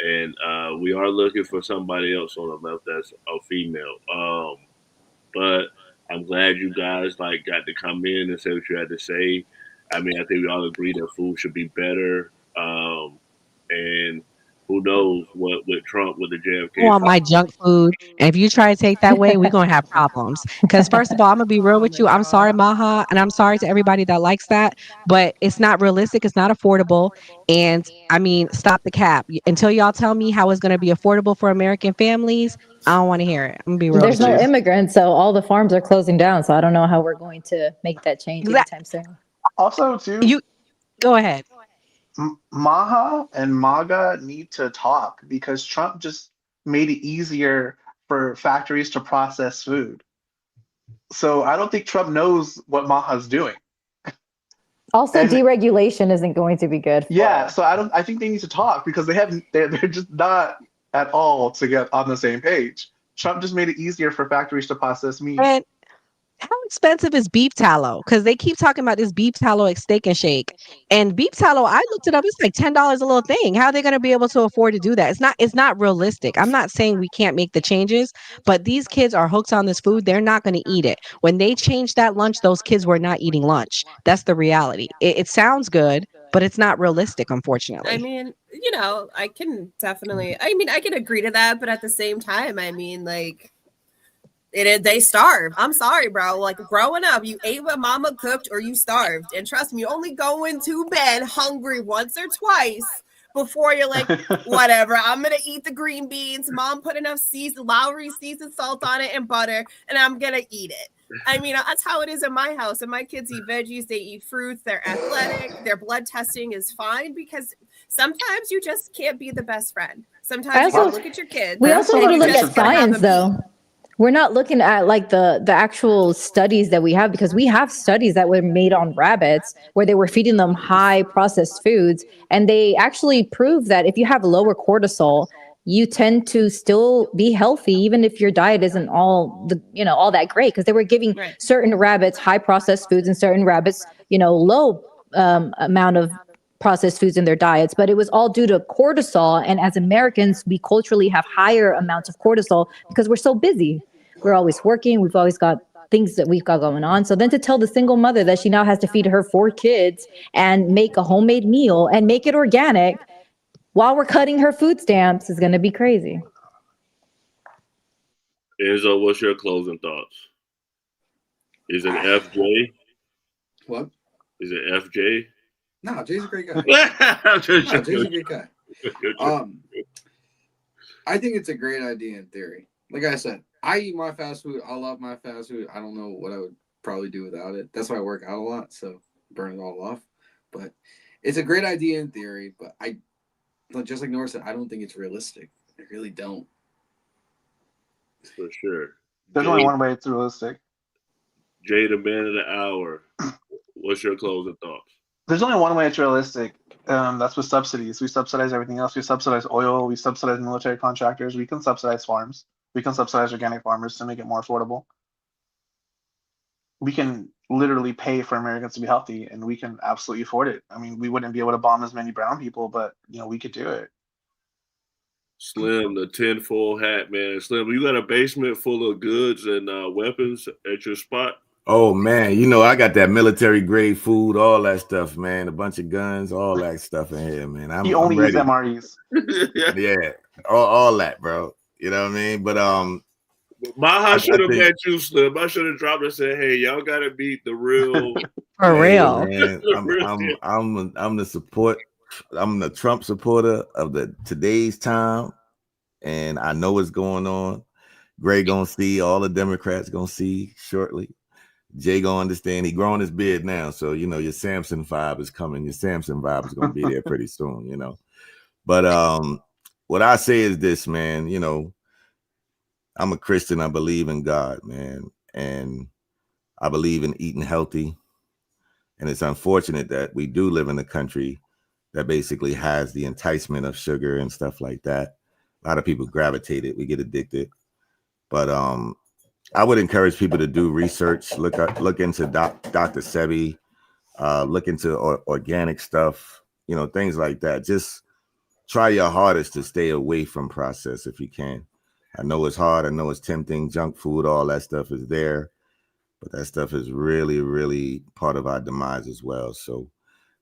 And we are looking for somebody else on the left that's a female. But I'm glad you guys got to come in and say what you had to say. I mean, I think we all agree that food should be better. And who knows what with Trump, with the JFK. I want my junk food. And if you try to take that way, we're going to have problems. Because first of all, I'm going to be real with you. I'm sorry, Maha. And I'm sorry to everybody that likes that. But it's not realistic. It's not affordable. And I mean, stop the cap. Until y'all tell me how it's going to be affordable for American families, I don't want to hear it. I'm going to be real There's with no you. immigrants, so all the farms are closing down. So I don't know how we're going to make that change anytime soon. Also, too, go ahead. Maha and MAGA need to talk because Trump just made it easier for factories to process food. So I don't think Trump knows what Maha's doing. Also, deregulation isn't going to be good. So I think they need to talk because they're just not at all to get on the same page. Trump just made it easier for factories to process meat. And how expensive is beef tallow? Because they keep talking about this beef tallow steak and shake. And beef tallow, I looked it up. It's like $10 a little thing. How are they going to be able to afford to do that? It's not realistic. I'm not saying we can't make the changes, but these kids are hooked on this food. They're not going to eat it. When they changed that lunch, those kids were not eating lunch. That's the reality. It sounds good, but it's not realistic, unfortunately. I mean, I can definitely, I can agree to that, but at the same time, they starve. I'm sorry, bro. Like growing up, you ate what mama cooked or you starved. And trust me, you only go into bed hungry once or twice before you're like, whatever, I'm going to eat the green beans. Mom put enough Lowry seasoned salt on it and butter, and I'm going to eat it. I mean, that's how it is in my house. And my kids eat veggies, they eat fruits, they're athletic, their blood testing is fine because sometimes you just can't be the best friend. Sometimes you gotta look at your kids. We also need to look at science, though. We're not looking at like the actual studies that we have, because we have studies that were made on rabbits where they were feeding them high processed foods, and they actually prove that if you have lower cortisol, you tend to still be healthy even if your diet isn't all all that great, because they were giving certain rabbits high processed foods and certain rabbits low amount of processed foods in their diets, but it was all due to cortisol. And as Americans, we culturally have higher amounts of cortisol because we're so busy. We're always working. We've always got things that we've got going on. So then to tell the single mother that she now has to feed her 4 kids and make a homemade meal and make it organic while we're cutting her food stamps is going to be crazy. Enzo, what's your closing thoughts? Is it FJ? What? Is it FJ? No, Jay's a great guy. Jay's a great guy. I think it's a great idea in theory. Like I said, I eat my fast food. I love my fast food. I don't know what I would probably do without it. That's why I work out a lot, so burn it all off. But it's a great idea in theory, but just like Nora said, I don't think it's realistic. I really don't. For sure. There's only one way it's realistic. Jay, the man of the hour. What's your closing thoughts? There's only one way it's realistic. That's with subsidies. We subsidize everything else. We subsidize oil. We subsidize military contractors. We can subsidize farms. We can subsidize organic farmers to make it more affordable. We can literally pay for Americans to be healthy, and we can absolutely afford it. I mean, we wouldn't be able to bomb as many brown people, but we could do it. Slim, the tinfoil hat, man. Slim, you got a basement full of goods and weapons at your spot? Oh man, I got that military grade food, all that stuff, man. A bunch of guns, all that stuff in here, man. He only ready. Uses MREs. Yeah, all that, bro. You know what I mean? But Maha should have met you, Slim. I should have dropped and said, "Hey, y'all gotta beat the real." For real, man. I'm the support. I'm the Trump supporter of today's time, and I know what's going on. Gray gonna see, all the Democrats gonna see shortly. Jay gonna understand. He growing his beard now, so your Samson vibe is coming. Your Samson vibe is gonna be there pretty soon, But what I say is this, man. I'm a Christian. I believe in God, man, and I believe in eating healthy. And it's unfortunate that we do live in a country that basically has the enticement of sugar and stuff like that. A lot of people gravitate it. We get addicted, but I would encourage people to do research, look into Dr. Sebi, look into organic stuff, things like that. Just try your hardest to stay away from processed if you can. I know it's hard. I know it's tempting. Junk food, all that stuff is there, but that stuff is really, really part of our demise as well. So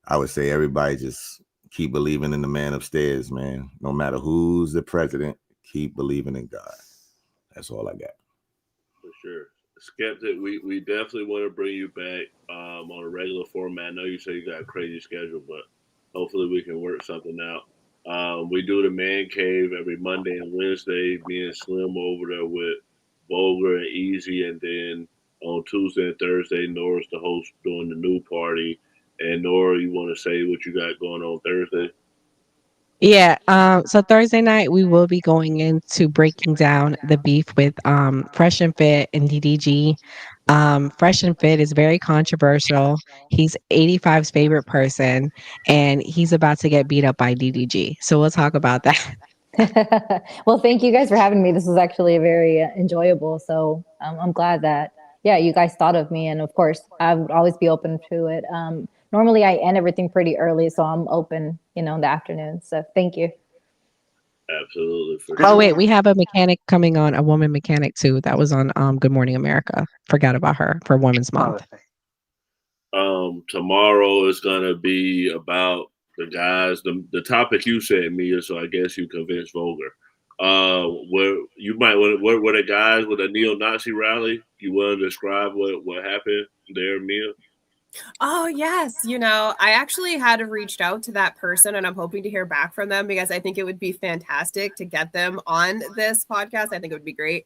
I would say everybody just keep believing in the man upstairs, man. No matter who's the president, keep believing in God. That's all I got. For sure. Skeptic, we definitely want to bring you back on a regular format. I know you say you got a crazy schedule, but hopefully we can work something out. We do the Man Cave every Monday and Wednesday. Me and Slim over there with Bolger and Easy, and then on Tuesday and Thursday, Nora's the host doing the new party. And Nora, you want to say what you got going on Thursday? Yeah. So Thursday night we will be going into breaking down the beef with Fresh and Fit and DDG. Fresh and Fit is very controversial. He's 85's favorite person, and he's about to get beat up by DDG. So we'll talk about that. Well, thank you guys for having me. This was actually very enjoyable. So I'm glad that you guys thought of me, and of course I would always be open to it. Normally I end everything pretty early, so I'm open, in the afternoon. So thank you. Absolutely. Oh wait, we have a mechanic coming on, a woman mechanic too. That was on Good Morning America. Forgot about her for Women's Month. Tomorrow is gonna be about the guys. The topic you said, Mia. So I guess you convinced Volger. Where the guys with a neo-Nazi rally? You want to describe what happened there, Mia? Oh, yes. I actually had reached out to that person, and I'm hoping to hear back from them because I think it would be fantastic to get them on this podcast. I think it would be great.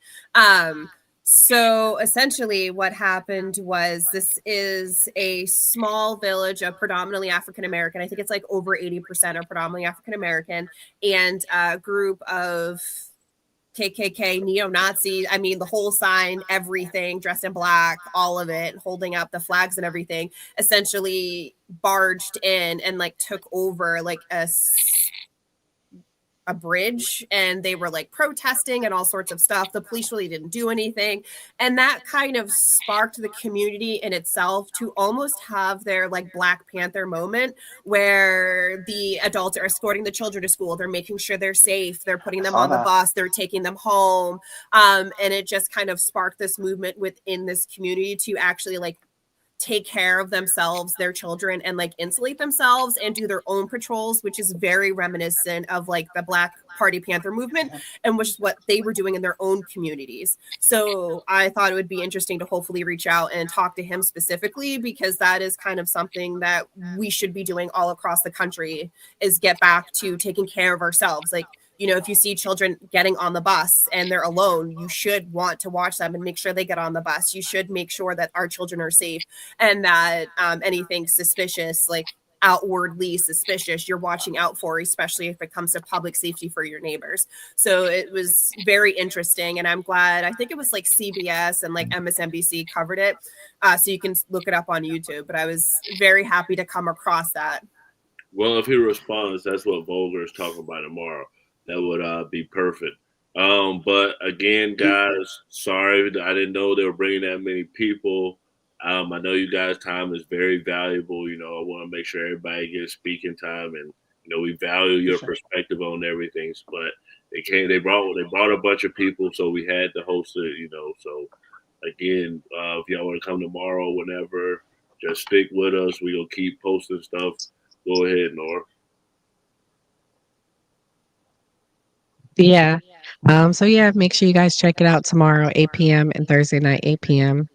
So essentially what happened was, this is a small village of predominantly African-American. I think it's like over 80% are predominantly African-American, and a group of KKK, neo-Nazi. I mean, the whole sign, everything, dressed in black, all of it, holding up the flags and everything, essentially barged in and like took over like a bridge, and they were like protesting and all sorts of stuff. The police really didn't do anything. And that kind of sparked the community in itself to almost have their like Black Panther moment where the adults are escorting the children to school. They're making sure they're safe. They're putting them on the bus. They're taking them home. And it just kind of sparked this movement within this community to actually like take care of themselves, their children, and like insulate themselves and do their own patrols, which is very reminiscent of like the Black Party Panther movement, and which is what they were doing in their own communities. So I thought it would be interesting to hopefully reach out and talk to him specifically, because that is kind of something that we should be doing all across the country, is get back to taking care of ourselves. Like, you know, if you see children getting on the bus and they're alone, you should want to watch them and make sure they get on the bus. You should make sure that our children are safe, and that anything suspicious, like outwardly suspicious, you're watching out for, especially if it comes to public safety for your neighbors. So it was very interesting, and I'm glad. I think it was like CBS and like MSNBC covered it, so you can look it up on YouTube. But I was very happy to come across that. Well, if he responds, that's what Volger is talking about tomorrow. That would be perfect. But again, guys, sorry I didn't know they were bringing that many people. I know you guys' time is very valuable. You know, I want to make sure everybody gets speaking time, and you know, we value your perspective on everything. But they brought a bunch of people, so we had to host it. You know, so again, if y'all want to come tomorrow, whenever, just stick with us. We'll keep posting stuff. Go ahead, Nora. Yeah. So yeah, make sure you guys check it out tomorrow, 8 p.m. and Thursday night, 8 p.m.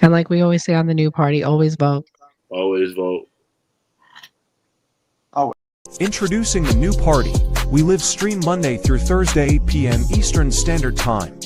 And like we always say on the New Party, always vote. Always vote. Introducing the New Party. We live stream Monday through Thursday, 8 p.m. Eastern Standard Time.